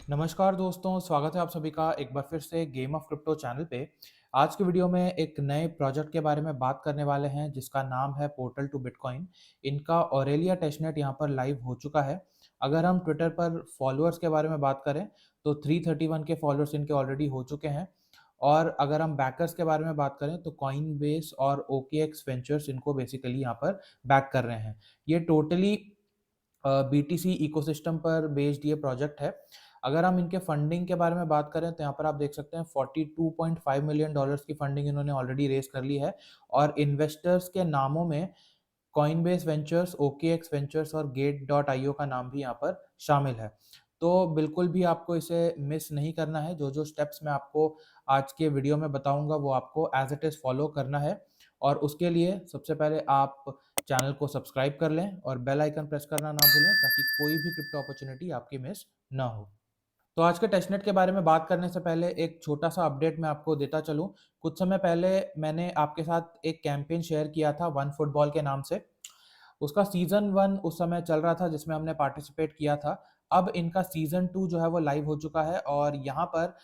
नमस्कार दोस्तों, स्वागत है आप सभी का एक बार फिर से गेम ऑफ क्रिप्टो चैनल पे। आज की वीडियो में एक नए प्रोजेक्ट के बारे में बात करने वाले हैं जिसका नाम है पोर्टल टू बिटकॉइन। इनका ऑरेलिया टेस्टनेट यहाँ पर लाइव हो चुका है। अगर हम ट्विटर पर फॉलोअर्स के बारे में बात करें तो 331 के फॉलोअर्स इनके ऑलरेडी हो चुके हैं। और अगर हम बैकर्स के बारे में बात करें तो कॉइन बेस और OKX वेंचर्स इनको बेसिकली यहाँ पर बैक कर रहे हैं। ये टोटली BTC इकोसिस्टम पर बेस्ड ये प्रोजेक्ट है। अगर हम इनके फंडिंग के बारे में बात करें तो यहाँ पर आप देख सकते हैं $42.5 मिलियन की फंडिंग इन्होंने ऑलरेडी रेज कर ली है। और इन्वेस्टर्स के नामों में कॉइनबेस वेंचर्स, OKX वेंचर्स और गेट.io का नाम भी यहाँ पर शामिल है। तो बिल्कुल भी आपको इसे मिस नहीं करना है। जो जो स्टेप्स मैं आपको आज के वीडियो में बताऊंगा वो आपको एज इट इज़ फॉलो करना है। और उसके लिए सबसे पहले आप चैनल को सब्सक्राइब कर लें और बेल आइकन प्रेस करना ना भूलें ताकि कोई भी क्रिप्टो अपॉर्चुनिटी आपकी मिस ना हो। तो आज के टेस्टनेट के बारे में बात करने से पहले एक छोटा सा अपडेट मैं आपको देता चलूं। कुछ समय पहले मैंने आपके साथ एक कैंपेन शेयर किया था वन फुटबॉल के नाम से। उसका सीजन 1 उस समय चल रहा था जिसमें हमने पार्टिसिपेट किया था। अब इनका सीजन 2 जो है वो लाइव हो चुका है और यहाँ पर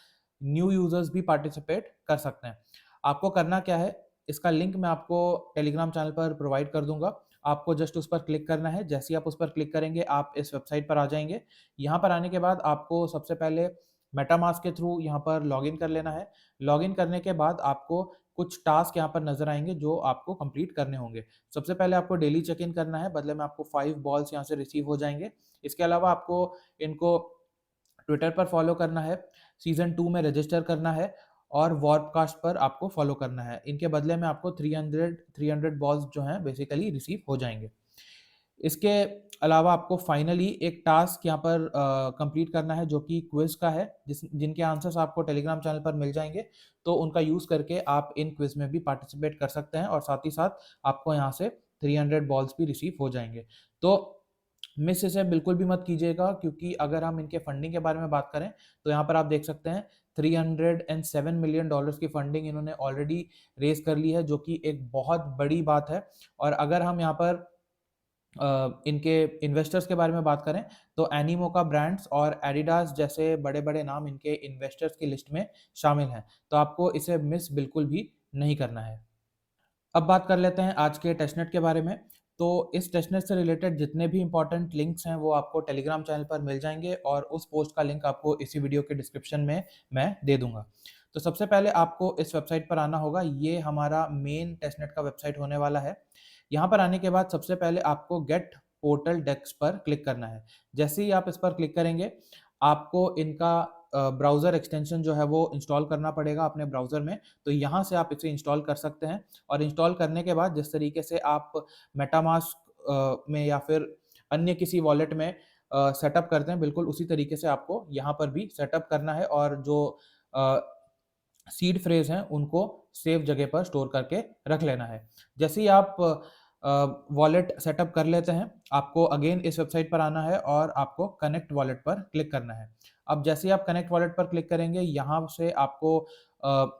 न्यू यूजर्स भी पार्टिसिपेट कर सकते हैं। आपको करना क्या है, इसका लिंक मैं आपको टेलीग्राम चैनल पर प्रोवाइड कर दूंगा। आपको जस्ट उस पर क्लिक करना है। जैसे ही आप उस पर क्लिक करेंगे आप इस वेबसाइट पर आ जाएंगे। यहाँ पर आने के बाद आपको सबसे पहले मेटामास्क के थ्रू यहाँ पर लॉगिन कर लेना है। लॉगिन करने के बाद आपको कुछ टास्क यहाँ पर नजर आएंगे जो आपको कंप्लीट करने होंगे। सबसे पहले आपको डेली चेक इन करना है, बदले में आपको 5 बॉल्स यहाँ से रिसीव हो जाएंगे। इसके अलावा आपको इनको ट्विटर पर फॉलो करना है, सीजन 2 में रजिस्टर करना है और वॉरकास्ट पर आपको फॉलो करना है। इनके बदले में आपको 300 बॉल्स जो हैं बेसिकली रिसीव हो जाएंगे। इसके अलावा आपको फाइनली एक टास्क यहाँ पर कंप्लीट करना है जो कि क्विज का है, जिनके आंसर्स आपको टेलीग्राम चैनल पर मिल जाएंगे। तो उनका यूज करके आप इन क्विज में भी पार्टिसिपेट कर सकते हैं और साथ ही साथ आपको यहाँ से 300 बॉल्स भी रिसीव हो जाएंगे। तो मिस इसे बिल्कुल भी मत कीजिएगा, क्योंकि अगर हम इनके फंडिंग के बारे में बात करें तो यहाँ पर आप देख सकते हैं $307 मिलियन की फंडिंग इन्होंने ऑलरेडी रेज कर ली है, जो कि एक बहुत बड़ी बात है। और अगर हम यहाँ पर इनके इन्वेस्टर्स के बारे में बात करें तो एनीमोका ब्रांड्स और एडिडास जैसे बड़े बड़े नाम इनके इन्वेस्टर्स की लिस्ट में शामिल हैं। तो आपको इसे मिस बिल्कुल भी नहीं करना है। अब बात कर लेते हैं आज के टेस्टनेट के बारे में। तो इस टेस्टनेट से रिलेटेड जितने भी इंपॉर्टेंट लिंक्स हैं वो आपको टेलीग्राम चैनल पर मिल जाएंगे और उस पोस्ट का लिंक आपको इसी वीडियो के डिस्क्रिप्शन में मैं दे दूंगा। तो सबसे पहले आपको इस वेबसाइट पर आना होगा। ये हमारा मेन टेस्टनेट का वेबसाइट होने वाला है। यहाँ पर आने के बाद सबसे पहले आपको गेट पोर्टल डेस्क पर क्लिक करना है। जैसे ही आप इस पर क्लिक करेंगे आपको इनका ब्राउज़र एक्सटेंशन जो है वो इंस्टॉल करना पड़ेगा अपने ब्राउज़र में। तो यहाँ से आप इसे इंस्टॉल कर सकते हैं। और इंस्टॉल करने के बाद जिस तरीके से आप मेटामास्क में या फिर अन्य किसी वॉलेट में सेटअप करते हैं, बिल्कुल उसी तरीके से आपको यहाँ पर भी सेटअप करना है और जो सीड फ्रेज हैं उनको सेफ जगह पर स्टोर करके रख लेना है। जैसे ही आप वॉलेट सेटअप कर लेते हैं आपको अगेन इस वेबसाइट पर आना है और आपको कनेक्ट वॉलेट पर क्लिक करना है। अब जैसे ही आप कनेक्ट वॉलेट पर क्लिक करेंगे यहाँ से आपको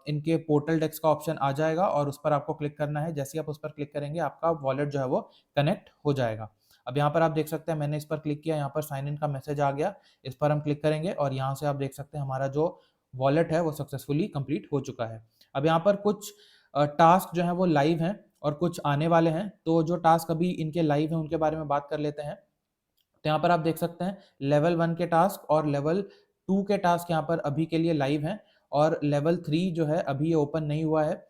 इनके पोर्टल डेस्क का ऑप्शन आ जाएगा और उस पर आपको क्लिक करना है। जैसे ही आप उस पर क्लिक करेंगे आपका वॉलेट जो है वो कनेक्ट हो जाएगा। अब यहाँ पर आप देख सकते हैं मैंने इस पर क्लिक किया, यहाँ पर साइन इन का मैसेज आ गया। इस पर हम क्लिक करेंगे और यहाँ से आप देख सकते हैं हमारा जो वॉलेट है वो सक्सेसफुली कंप्लीट हो चुका है। अब यहाँ पर कुछ टास्क जो है वो लाइव हैं और कुछ आने वाले हैं। तो जो टास्क अभी इनके लाइव हैं उनके बारे में बात कर लेते हैं। तो यहाँ पर आप देख सकते हैं लेवल 1 के टास्क और लेवल 2 के टास्क यहाँ पर अभी के लिए लाइव हैं और लेवल 3 जो है अभी ये ओपन नहीं हुआ है।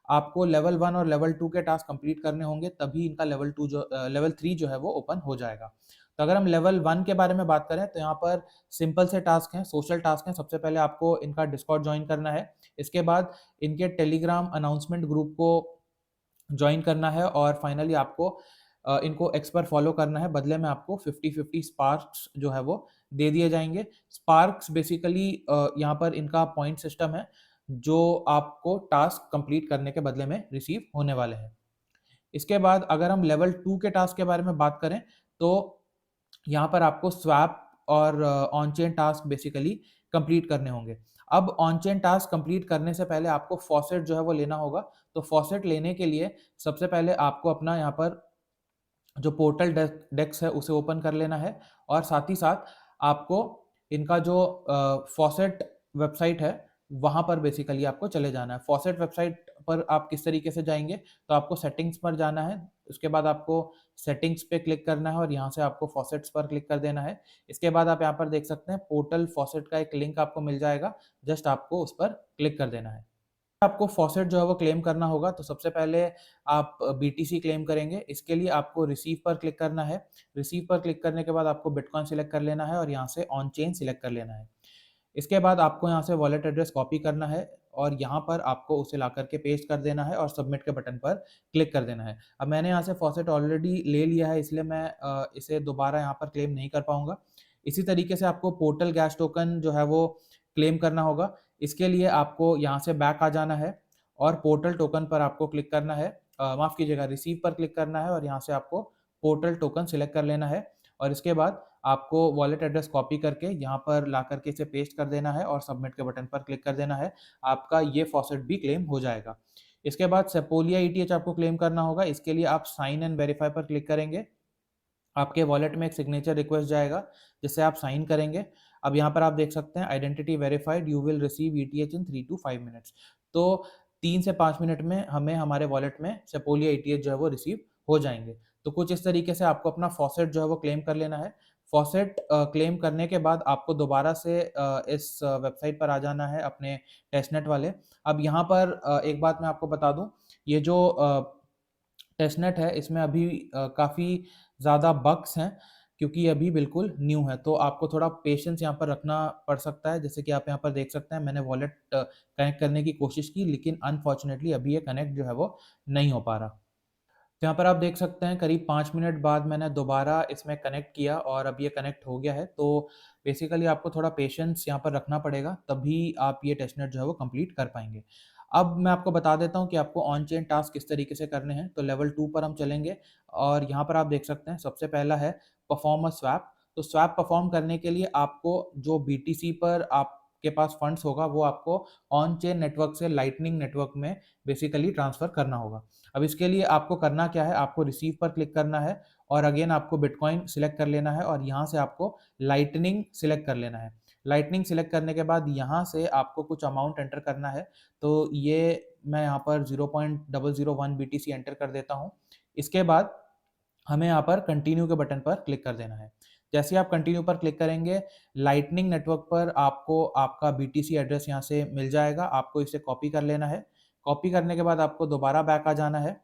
आपको लेवल 1 और लेवल 2 के टास्क कंप्लीट करने होंगे तभी इनका लेवल 3 जो है वो ओपन हो जाएगा। तो अगर हम लेवल 1 के बारे में बात करें तो यहाँ पर सिंपल से टास्क हैं, सोशल टास्क हैं। सबसे पहले आपको इनका डिस्कॉर्ड ज्वाइन करना है। इसके बाद इनके टेलीग्राम अनाउंसमेंट ग्रुप को ज्वाइन करना है और फाइनली आपको इनको एक्स पर फॉलो करना है। बदले में आपको 50-50 स्पार्क्स जो है वो दे दिए जाएंगे। स्पार्क्स बेसिकली यहाँ पर इनका पॉइंट सिस्टम है जो आपको टास्क कंप्लीट करने के बदले में रिसीव होने वाले हैं। इसके बाद अगर हम लेवल 2 के टास्क के बारे में बात करें तो यहाँ पर आपको स्वैप और on chain task basically complete करने होंगे। अब ऑन चेन टास्क कंप्लीट करने से पहले आपको फॉसेट जो है वो लेना होगा। तो फॉसेट लेने के लिए सबसे पहले आपको अपना यहाँ पर जो पोर्टल डेस्क है उसे ओपन कर लेना है और साथ ही साथ आपको इनका जो फॉसेट वेबसाइट है, वहाँ पर बेसिकली आपको चले जाना है। फॉसेट वेबसाइट पर आप किस तरीके से जाएँगे, तो आपको सेटिंग्स पर जाना है, उसके बाद आपको सेटिंग्स पे क्लिक करना है और यहाँ से आपको फॉसेट्स पर क्लिक कर देना है। इसके बाद आप यहाँ पर देख सकते हैं पोर्टल फॉसेट का एक लिंक आपको मिल जाएगा, जस्ट आपको उस पर क्लिक कर देना है। आपको फॉसेट जो है वो क्लेम करना होगा, तो सबसे पहले आप बीटीसी क्लेम करेंगे। इसके लिए आपको रिसीव पर क्लिक करना है। रिसीव पर क्लिक करने के बाद आपको बिटकॉइन सिलेक्ट कर लेना है और यहाँ से ऑन चेन सिलेक्ट कर लेना है। इसके बाद आपको यहाँ से वॉलेट एड्रेस कॉपी करना है और यहाँ पर आपको उसे ला करके पेस्ट कर देना है और सबमिट के बटन पर क्लिक कर देना है। अब मैंने यहाँ से फॉसेट ऑलरेडी ले लिया है, इसलिए मैं इसे दोबारा यहाँ पर क्लेम नहीं कर पाऊँगा। इसी तरीके से आपको पोर्टल गैस टोकन जो है वो क्लेम करना होगा। इसके लिए आपको यहाँ से बैक आ जाना है और पोर्टल टोकन पर आपको क्लिक करना है, माफ़ कीजिएगा, रिसीव पर क्लिक करना है और यहाँ से आपको पोर्टल टोकन सिलेक्ट कर लेना है और इसके बाद आपको वॉलेट एड्रेस कॉपी करके यहाँ पर ला करके इसे पेस्ट कर देना है और सबमिट के बटन पर क्लिक कर देना है। आपका ये फॉसेट भी क्लेम हो जाएगा। इसके बाद सेपोलिया ईटीएच आपको क्लेम करना होगा। इसके लिए आप साइन एंड वेरीफाई पर क्लिक करेंगे। आपके वॉलेट में एक सिग्नेचर रिक्वेस्ट जाएगा, जिससे आप साइन करेंगे। अब यहाँ पर आप देख सकते हैं identity verified, you will receive ETH in 3 to 5 minutes. तो 3 से 5 मिनट में हमें हमारे वॉलेट में सेपोलिया ईटीएच जो है वो रिसीव हो जाएँगे। तो कुछ इस तरीके से आपको अपना फॉसेट जो है वो क्लेम कर लेना है। फॉसेट क्लेम करने के बाद आपको दोबारा से इस वेबसाइट पर आ जाना है अपने टेस्टनेट वाले। अब यहाँ पर एक बात मैं आपको बता दूँ, ये जो टेस्टनेट है इसमें अभी काफ़ी ज़्यादा बग्स हैं, क्योंकि ये अभी बिल्कुल न्यू है, तो आपको थोड़ा पेशेंस यहाँ पर रखना पड़ सकता है। जैसे कि आप यहाँ पर देख सकते हैं, मैंने वॉलेट कनेक्ट करने की कोशिश की, लेकिन अनफॉर्चुनेटली अभी ये कनेक्ट जो है वो नहीं हो पा रहा। तो यहाँ पर आप देख सकते हैं करीब 5 मिनट बाद मैंने दोबारा इसमें कनेक्ट किया और अब ये कनेक्ट हो गया है। तो बेसिकली आपको थोड़ा पेशेंस यहाँ पर रखना पड़ेगा, तभी आप ये टेस्टनेट जो है वो कंप्लीट कर पाएँगे। अब मैं आपको बता देता हूँ कि आपको ऑन चेन टास्क किस तरीके से करने हैं। तो लेवल 2 पर हम चलेंगे और यहाँ पर आप देख सकते हैं सबसे पहला है परफॉर्म अ स्वैप। तो स्वैप परफॉर्म करने के लिए आपको जो बीटीसी पर आपके पास फंड्स होगा, वो आपको ऑन चेन नेटवर्क से लाइटनिंग नेटवर्क में बेसिकली ट्रांसफ़र करना होगा। अब इसके लिए आपको करना क्या है, आपको रिसीव पर क्लिक करना है और अगेन आपको बिटकॉइन सिलेक्ट कर लेना है और यहाँ से आपको लाइटनिंग सिलेक्ट कर लेना है। लाइटनिंग सिलेक्ट करने के बाद यहाँ से आपको कुछ अमाउंट एंटर करना है। तो ये मैं यहाँ पर 0.001 बीटीसी एंटर कर देता हूँ। इसके बाद हमें यहाँ पर कंटिन्यू के बटन पर क्लिक कर देना है। जैसे ही आप कंटिन्यू पर क्लिक करेंगे, लाइटनिंग नेटवर्क पर आपको आपका बीटीसी एड्रेस यहाँ से मिल जाएगा। आपको इसे कॉपी कर लेना है। कॉपी करने के बाद आपको दोबारा बैक आ जाना है।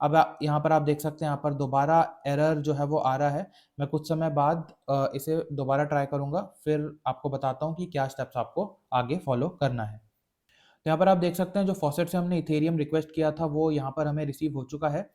अब यहाँ पर आप देख सकते हैं, यहाँ पर दोबारा एरर जो है वो आ रहा है। मैं कुछ समय बाद इसे दोबारा ट्राई करूँगा, फिर आपको बताता हूँ कि क्या स्टेप्स आपको आगे फॉलो करना है। तो यहाँ पर आप देख सकते हैं जो फॉसेट से हमने इथेरियम रिक्वेस्ट किया था, वो यहाँ पर हमें रिसीव हो चुका है।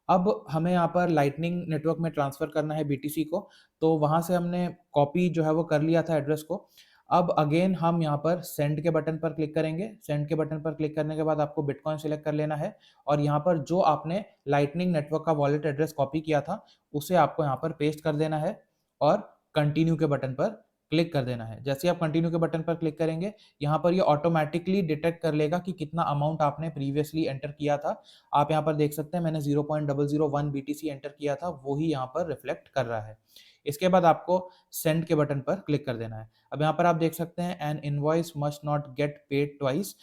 अब हमें यहाँ पर लाइटनिंग नेटवर्क में ट्रांसफ़र करना है बीटीसी को, तो वहाँ से हमने कॉपी जो है वो कर लिया था एड्रेस को। अब अगेन हम यहाँ पर सेंड के बटन पर क्लिक करेंगे। सेंड के बटन पर क्लिक करने के बाद आपको बिटकॉइन सेलेक्ट कर लेना है और यहाँ पर जो आपने लाइटनिंग नेटवर्क का वॉलेट एड्रेस कॉपी किया था, उसे आपको यहाँ पर पेस्ट कर देना है और कंटिन्यू के बटन पर क्लिक कर देना है। जैसे ही आप कंटिन्यू के बटन पर क्लिक करेंगे, यहाँ पर ये ऑटोमैटिकली डिटेक्ट कर लेगा कि कितना अमाउंट आपने प्रीवियसली एंटर किया था। आप यहाँ पर देख सकते हैं मैंने 0.001 बीटीसी एंटर किया था, वो ही यहाँ पर रिफ्लेक्ट कर रहा है। इसके बाद आपको सेंड के बटन पर क्लिक कर देना है। अब यहाँ पर आप देख सकते हैं N invoice must not get paid twice.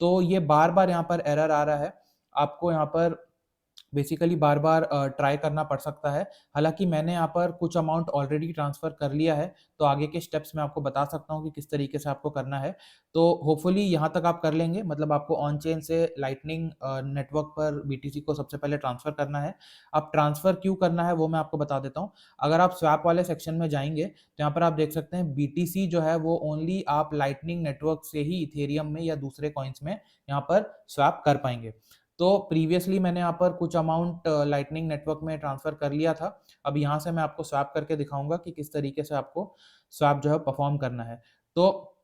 तो ये बार-बार यहाँ पर एरर आ रहा है। आपको यहाँ पर बेसिकली बार-बार ट्राई करना पड़ सकता है। हालाँकि मैंने यहाँ पर कुछ अमाउंट ऑलरेडी ट्रांसफ़र कर लिया है, तो आगे के स्टेप्स मैं आपको बता सकता हूँ कि किस तरीके से आपको करना है। तो होपफुली यहाँ तक आप कर लेंगे, मतलब आपको ऑन चेन से लाइटनिंग नेटवर्क पर बीटीसी को सबसे पहले ट्रांसफ़र करना है। अब ट्रांसफ़र क्यों करना है वो मैं आपको बता देता हूँ। अगर आप स्वैप वाले सेक्शन में जाएँगे, तो यहाँ पर आप देख सकते हैं बीटीसी जो है वो ओनली आप लाइटनिंग नेटवर्क से ही इथेरियम में या दूसरे कॉइन्स में यहाँ पर स्वैप कर पाएँगे। तो प्रीवियसली मैंने यहाँ पर कुछ अमाउंट लाइटनिंग नेटवर्क में ट्रांसफ़र कर लिया था। अब यहाँ से मैं आपको स्वैप करके दिखाऊँगा कि किस तरीके से आपको स्वैप जो है परफ़ॉर्म करना है। तो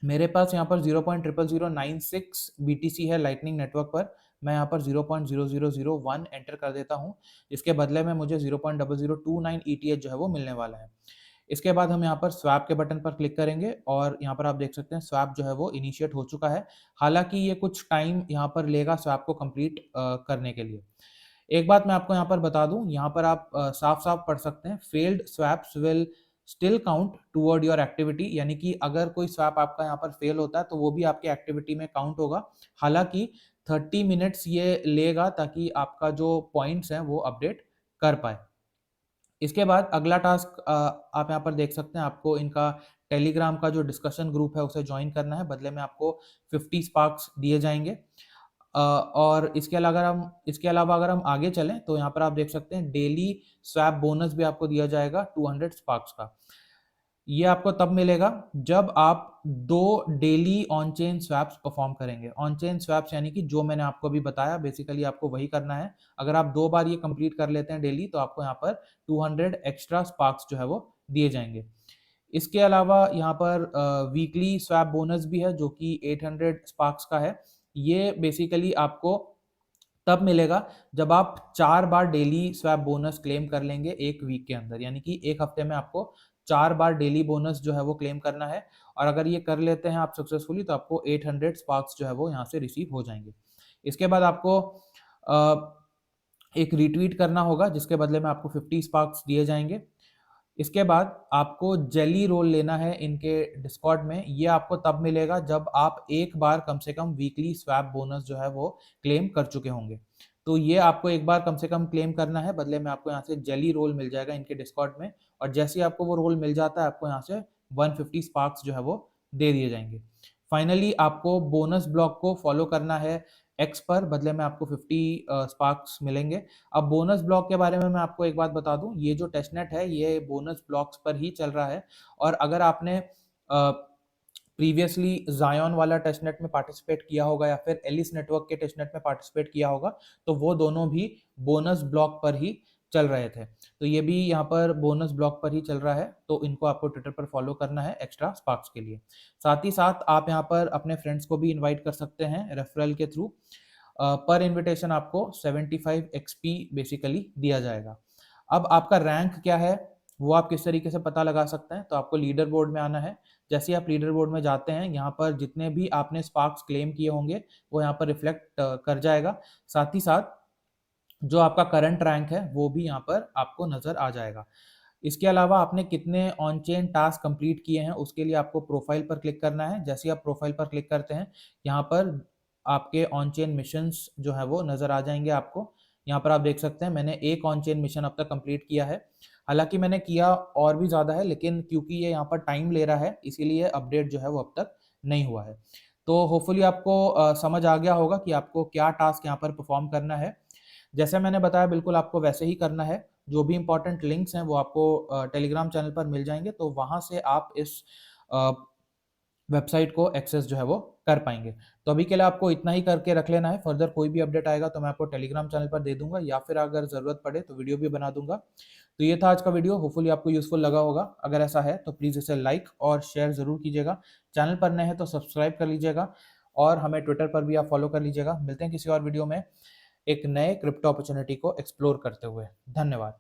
मेरे पास यहाँ पर 0.00096 बीटीसी है लाइटनिंग नेटवर्क पर। मैं यहाँ पर 0.00001 एंटर कर देता हूँ। इसके बदले में मुझे 0.0029 ईटीएच जो है वो मिलने वाला है। इसके बाद हम यहाँ पर स्वैप के बटन पर क्लिक करेंगे और यहाँ पर आप देख सकते हैं स्वैप जो है वो इनिशिएट हो चुका है। हालाँकि ये कुछ टाइम यहाँ पर लेगा स्वैप को कंप्लीट करने के लिए। एक बात मैं आपको यहाँ पर बता दूँ, यहाँ पर आप साफ-साफ पढ़ सकते हैं, failed swaps will still count toward your activity, यानी कि अगर कोई स्वैप आपका यहाँ पर फेल होता है तो वो भी आपके एक्टिविटी में काउंट होगा। हालांकि 30 मिनट्स ये लेगा ताकि आपका जो पॉइंट्स हैं वो अपडेट कर पाए। इसके बाद अगला टास्क आप यहाँ पर देख सकते हैं, आपको इनका टेलीग्राम का जो डिस्कशन ग्रुप है उसे ज्वाइन करना है। बदले में आपको 50 स्पार्क्स दिए जाएंगे। और इसके अलावा अगर हम आगे चलें तो यहाँ पर आप देख सकते हैं डेली स्वैप बोनस भी आपको दिया जाएगा 200 स्पार्क्स का। ये आपको तब मिलेगा जब आप 2 daily on chain swaps perform करेंगे। ऑन चेन स्वैप्स यानी कि जो मैंने आपको अभी बताया, बेसिकली आपको वही करना है। अगर आप 2 बार ये कंप्लीट कर लेते हैं डेली तो आपको यहाँ पर 200 एक्स्ट्रा स्पार्क्स जो है वो दिए जाएंगे। इसके अलावा यहाँ पर वीकली स्वैप बोनस भी है जो कि 800 स्पार्क्स का है। ये बेसिकली आपको तब मिलेगा जब आप 4 बार डेली स्वैप बोनस क्लेम कर लेंगे एक वीक के अंदर, यानी कि एक हफ्ते में आपको 4 बार डेली बोनस जो है वो क्लेम करना है। और अगर ये कर लेते हैं आप सक्सेसफुली तो आपको 800 स्पार्क्स जो है वो यहाँ से रिसीव हो जाएंगे। इसके बाद आपको एक रिट्वीट करना होगा जिसके बदले में आपको 50 स्पार्क्स दिए जाएंगे। इसके बाद आपको जेली रोल लेना है इनके डिस्कॉर्ड में। ये आपको तब मिलेगा जब आप एक बार कम से कम वीकली स्वैप बोनस जो है वो क्लेम कर चुके होंगे। तो ये आपको एक बार कम से कम क्लेम करना है, बदले में आपको यहाँ से जेली रोल मिल जाएगा इनके डिस्कॉर्ड में। और जैसे ही आपको वो रोल मिल जाता है आपको यहाँ से 150 स्पार्क्स जो है वो दे दिए जाएंगे। फाइनली आपको बोनस ब्लॉक को फॉलो करना है एक्स पर, बदले में आपको 50 स्पार्क्स मिलेंगे। अब बोनस ब्लॉक के बारे में मैं आपको एक बात बता दूं, ये जो टेस्टनेट है ये बोनस ब्लॉक्स पर ही चल रहा है। और अगर आपने प्रीवियसली जायन वाला टेस्टनेट में पार्टिसिपेट किया होगा या फिर एलिस नेटवर्क के टेस्टनेट में पार्टिसिपेट किया होगा तो वो दोनों भी बोनस ब्लॉक पर ही चल रहे थे। तो ये भी यहाँ पर बोनस ब्लॉक पर ही चल रहा है, तो इनको आपको ट्विटर पर फॉलो करना है एक्स्ट्रा स्पार्क्स के लिए। साथ ही साथ आप यहाँ पर अपने फ्रेंड्स को भी इनवाइट कर सकते हैं रेफरल के थ्रू। पर इनविटेशन आपको 75 एक्सपी बेसिकली दिया जाएगा। अब आपका रैंक क्या है वो आप किस तरीके से पता लगा सकते हैं, तो आपको लीडर बोर्ड में आना है। जैसे आप लीडर बोर्ड में जाते हैं यहाँ पर जितने भी आपने स्पार्क्स क्लेम किए होंगे वो यहाँ पर रिफ्लेक्ट कर जाएगा। साथ ही साथ जो आपका करंट रैंक है वो भी यहाँ पर आपको नजर आ जाएगा। इसके अलावा आपने कितने ऑन चेन टास्क कंप्लीट किए हैं उसके लिए आपको प्रोफाइल पर क्लिक करना है। जैसे ही आप प्रोफाइल पर क्लिक करते हैं यहाँ पर आपके ऑन चेन मिशंस जो है वो नजर आ जाएंगे आपको। यहाँ पर आप देख सकते हैं मैंने एक ऑन चेन मिशन अब तक कंप्लीट किया है। हालांकि मैंने किया और भी ज़्यादा है, लेकिन क्योंकि ये यहाँ पर टाइम ले रहा है इसीलिए अपडेट जो है वो अब तक नहीं हुआ है। तो होपफुली आपको समझ आ गया होगा कि आपको क्या टास्क यहाँ पर परफॉर्म करना है। जैसे मैंने बताया बिल्कुल आपको वैसे ही करना है। जो भी इंपॉर्टेंट लिंक्स हैं वो आपको टेलीग्राम चैनल पर मिल जाएंगे, तो वहाँ से आप इस वेबसाइट को एक्सेस जो है वो कर पाएंगे। तो अभी के लिए आपको इतना ही करके रख लेना है। फर्दर कोई भी अपडेट आएगा तो मैं आपको टेलीग्राम चैनल पर दे दूंगा, या फिर अगर ज़रूरत पड़े तो वीडियो भी बना दूंगा। तो ये था आज का वीडियो, होपफुली आपको यूजफुल लगा होगा। अगर ऐसा है तो प्लीज़ इसे लाइक और शेयर ज़रूर कीजिएगा। चैनल पर नए हैं तो सब्सक्राइब कर लीजिएगा और हमें ट्विटर पर भी आप फॉलो कर लीजिएगा। मिलते हैं किसी और वीडियो में एक नए क्रिप्टो अपॉर्चुनिटी को एक्सप्लोर करते हुए। धन्यवाद।